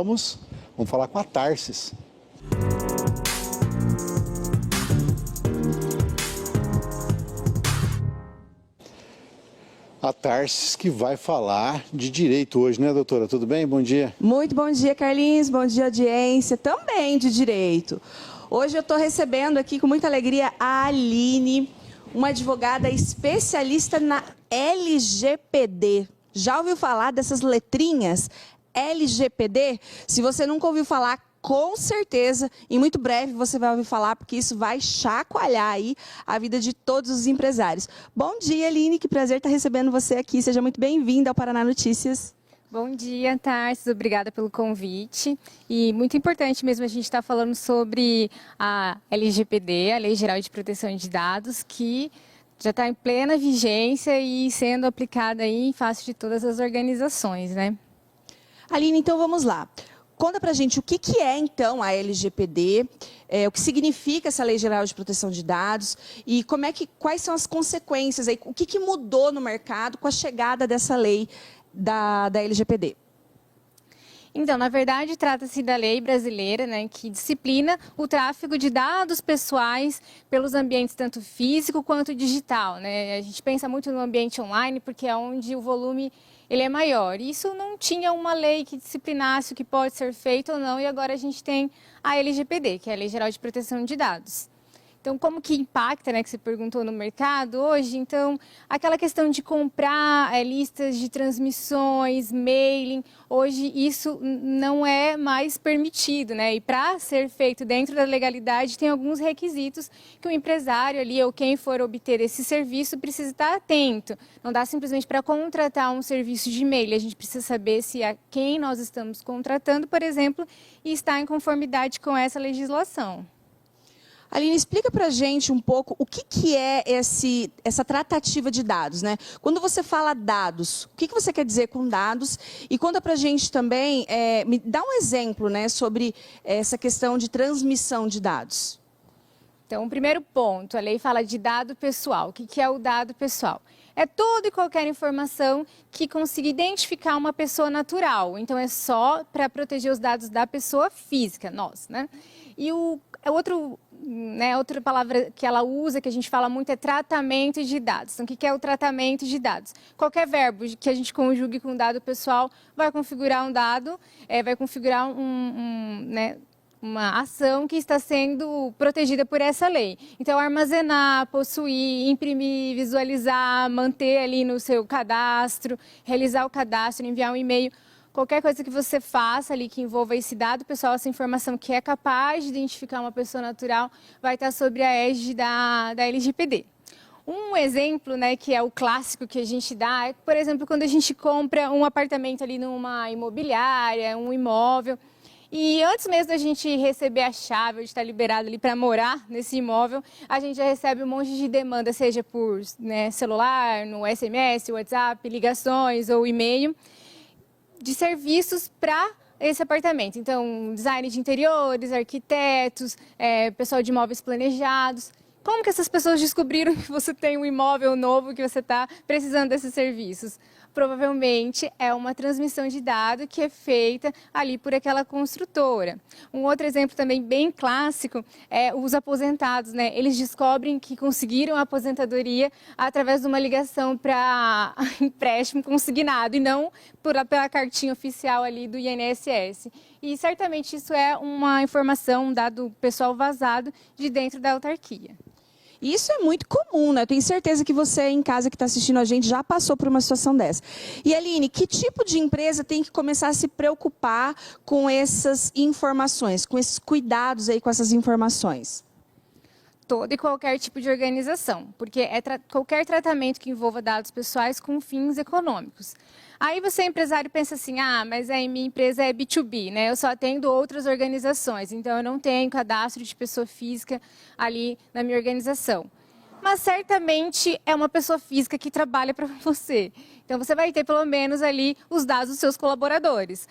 Vamos falar com a Tarsis. A Tarsis que vai falar de direito hoje, né, doutora? Tudo bem? Bom dia. Muito bom dia, Carlinhos. Bom dia, audiência. Também de direito. Hoje eu estou recebendo aqui com muita alegria a Aline, uma advogada especialista na LGPD. Já ouviu falar dessas letrinhas LGPD? Se você nunca ouviu falar, com certeza, em muito breve você vai ouvir falar, porque isso vai chacoalhar aí a vida de todos os empresários. Bom dia, Aline, que prazer estar recebendo você aqui. Seja muito bem-vinda ao Paraná Notícias. Bom dia, Tarsis. Obrigada pelo convite. E muito importante mesmo a gente estar falando sobre a LGPD, a Lei Geral de Proteção de Dados, que já está em plena vigência e sendo aplicada aí em face de todas as organizações, né? Aline, então vamos lá. Conta pra gente o que é, então, a LGPD, o que significa essa Lei Geral de Proteção de Dados e quais são as consequências, aí, o que mudou no mercado com a chegada dessa lei da LGPD. Então, na verdade, trata-se da lei brasileira, né, que disciplina o tráfego de dados pessoais pelos ambientes tanto físico quanto digital, né? A gente pensa muito no ambiente online porque é onde o volume ele é maior. Isso não tinha uma lei que disciplinasse o que pode ser feito ou não, e agora a gente tem a LGPD, que é a Lei Geral de Proteção de Dados. Então, como que impacta, né, que você perguntou no mercado hoje? Então, aquela questão de comprar listas de transmissões, mailing, hoje isso não é mais permitido, né? E para ser feito dentro da legalidade, tem alguns requisitos que o empresário ali ou quem for obter esse serviço precisa estar atento. Não dá simplesmente para contratar um serviço de e-mail, a gente precisa saber se a quem nós estamos contratando, por exemplo, está em conformidade com essa legislação. Aline, explica para a gente um pouco o que é essa tratativa de dados, né? Quando você fala dados, o que você quer dizer com dados? E conta para a gente também, me dá um exemplo, né, sobre essa questão de transmissão de dados. Então, o primeiro ponto, a lei fala de dado pessoal. O que é o dado pessoal? É toda e qualquer informação que consiga identificar uma pessoa natural. Então, é só para proteger os dados da pessoa física, nós, né? E outra palavra que ela usa, que a gente fala muito, é tratamento de dados. Então, o que é o tratamento de dados? Qualquer verbo que a gente conjugue com dado pessoal vai configurar um dado, vai configurar uma ação que está sendo protegida por essa lei. Então, armazenar, possuir, imprimir, visualizar, manter ali no seu cadastro, realizar o cadastro, enviar um e-mail. Qualquer coisa que você faça ali que envolva esse dado pessoal, essa informação que é capaz de identificar uma pessoa natural, vai estar sobre a égide da LGPD. Um exemplo, né, que é o clássico que a gente dá, é, por exemplo, quando a gente compra um apartamento ali numa imobiliária, um imóvel, e antes mesmo da gente receber a chave, de estar liberado ali para morar nesse imóvel, a gente já recebe um monte de demanda, seja por celular, no SMS, WhatsApp, ligações ou e-mail, de serviços para esse apartamento. Então, design de interiores, arquitetos, pessoal de imóveis planejados. Como que essas pessoas descobriram que você tem um imóvel novo, que você está precisando desses serviços? Provavelmente é uma transmissão de dado que é feita ali por aquela construtora. Um outro exemplo também bem clássico é os aposentados, né? Eles descobrem que conseguiram a aposentadoria através de uma ligação para empréstimo consignado e não pela cartinha oficial ali do INSS. E certamente isso é uma informação, um dado pessoal vazado de dentro da autarquia. Isso é muito comum, né? Eu tenho certeza que você em casa que está assistindo a gente já passou por uma situação dessa. E Aline, que tipo de empresa tem que começar a se preocupar com essas informações, com esses cuidados aí com essas informações? Todo e qualquer tipo de organização, porque é qualquer tratamento que envolva dados pessoais com fins econômicos. Aí você, empresário, pensa assim, mas a minha empresa é B2B, né? Eu só atendo outras organizações, então eu não tenho cadastro de pessoa física ali na minha organização. Mas certamente é uma pessoa física que trabalha para você. Então você vai ter pelo menos ali os dados dos seus colaboradores.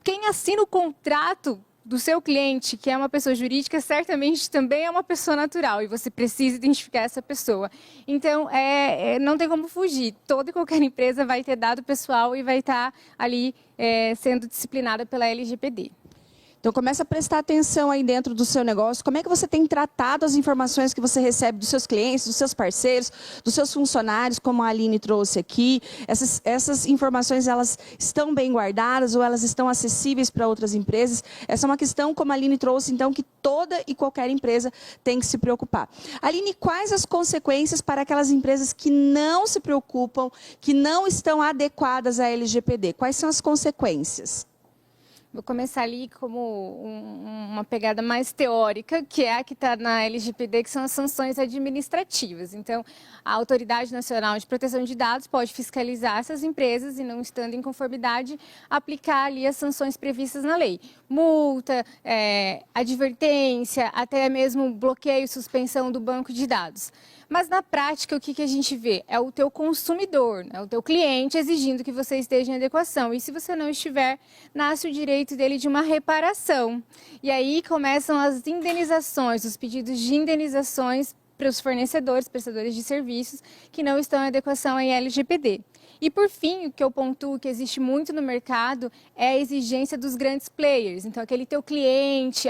Quem assina o contrato do seu cliente, que é uma pessoa jurídica, certamente também é uma pessoa natural e você precisa identificar essa pessoa. Então, não tem como fugir. Toda e qualquer empresa vai ter dado pessoal e vai estar ali sendo disciplinada pela LGPD. Então, começa a prestar atenção aí dentro do seu negócio. Como é que você tem tratado as informações que você recebe dos seus clientes, dos seus parceiros, dos seus funcionários, como a Aline trouxe aqui? Essas informações, elas estão bem guardadas ou elas estão acessíveis para outras empresas? Essa é uma questão, como a Aline trouxe, então, que toda e qualquer empresa tem que se preocupar. Aline, quais as consequências para aquelas empresas que não se preocupam, que não estão adequadas à LGPD? Quais são as consequências? Vou começar ali como uma pegada mais teórica, que é a que está na LGPD, que são as sanções administrativas. Então, a Autoridade Nacional de Proteção de Dados pode fiscalizar essas empresas e, não estando em conformidade, aplicar ali as sanções previstas na lei. Multa, advertência, até mesmo bloqueio, suspensão do banco de dados. Mas, na prática, o que a gente vê? É o teu consumidor, né? O teu cliente exigindo que você esteja em adequação. E se você não estiver, nasce o direito dele de uma reparação. E aí começam as indenizações, os pedidos de indenizações para os fornecedores, prestadores de serviços, que não estão em adequação à LGPD. E, por fim, o que eu pontuo que existe muito no mercado é a exigência dos grandes players. Então, aquele teu cliente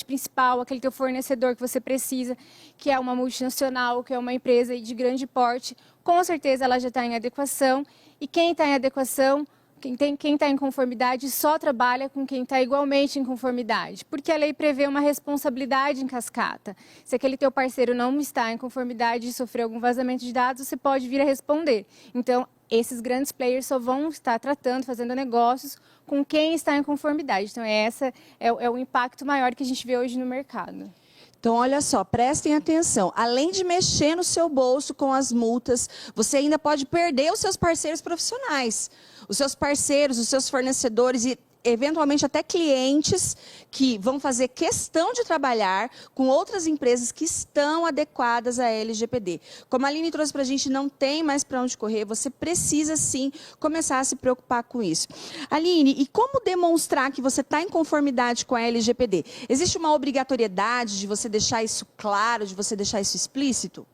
principal, aquele teu fornecedor que você precisa, que é uma multinacional, que é uma empresa de grande porte, com certeza ela já está em adequação. E quem está em adequação, quem está em conformidade, só trabalha com quem está igualmente em conformidade, porque a lei prevê uma responsabilidade em cascata. Se aquele teu parceiro não está em conformidade e sofreu algum vazamento de dados, você pode vir a responder. Então, esses grandes players só vão estar tratando, fazendo negócios com quem está em conformidade. Então, esse é o impacto maior que a gente vê hoje no mercado. Então, olha só, prestem atenção. Além de mexer no seu bolso com as multas, você ainda pode perder os seus parceiros profissionais. Os seus parceiros, os seus fornecedores e, eventualmente, até clientes que vão fazer questão de trabalhar com outras empresas que estão adequadas à LGPD. Como a Aline trouxe para a gente, não tem mais para onde correr, você precisa, sim, começar a se preocupar com isso. Aline, e como demonstrar que você está em conformidade com a LGPD? Existe uma obrigatoriedade de você deixar isso claro, de você deixar isso explícito?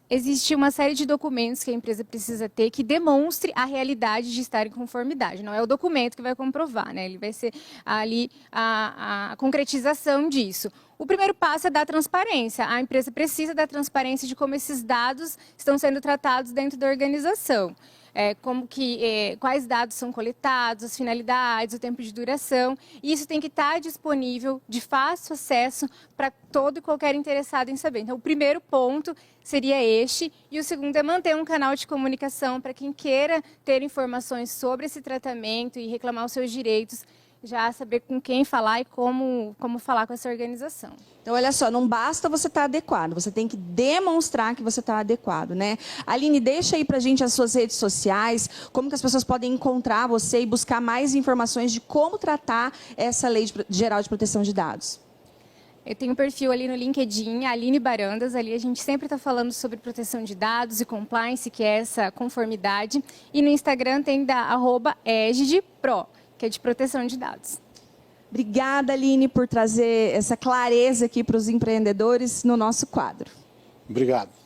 Existe uma série de documentos que a empresa precisa ter que demonstre a realidade de estar em conformidade. Não é o documento que vai comprovar, né? Ele vai ser ali a concretização disso. O primeiro passo é dar transparência. A empresa precisa dar transparência de como esses dados estão sendo tratados dentro da organização. Quais dados são coletados, as finalidades, o tempo de duração. E isso tem que estar disponível, de fácil acesso, para todo e qualquer interessado em saber. Então, o primeiro ponto seria este, e o segundo é manter um canal de comunicação para quem queira ter informações sobre esse tratamento e reclamar os seus direitos, já saber com quem falar e como falar com essa organização. Então, olha só, não basta você estar adequado, você tem que demonstrar que você está adequado, né? Aline, deixa aí pra gente as suas redes sociais, como que as pessoas podem encontrar você e buscar mais informações de como tratar essa Lei Geral de Proteção de Dados. Eu tenho um perfil ali no LinkedIn, Aline Barandas, ali a gente sempre está falando sobre proteção de dados e compliance, que é essa conformidade. E no Instagram tem da @egidpro, que é de proteção de dados. Obrigada, Aline, por trazer essa clareza aqui para os empreendedores no nosso quadro. Obrigado.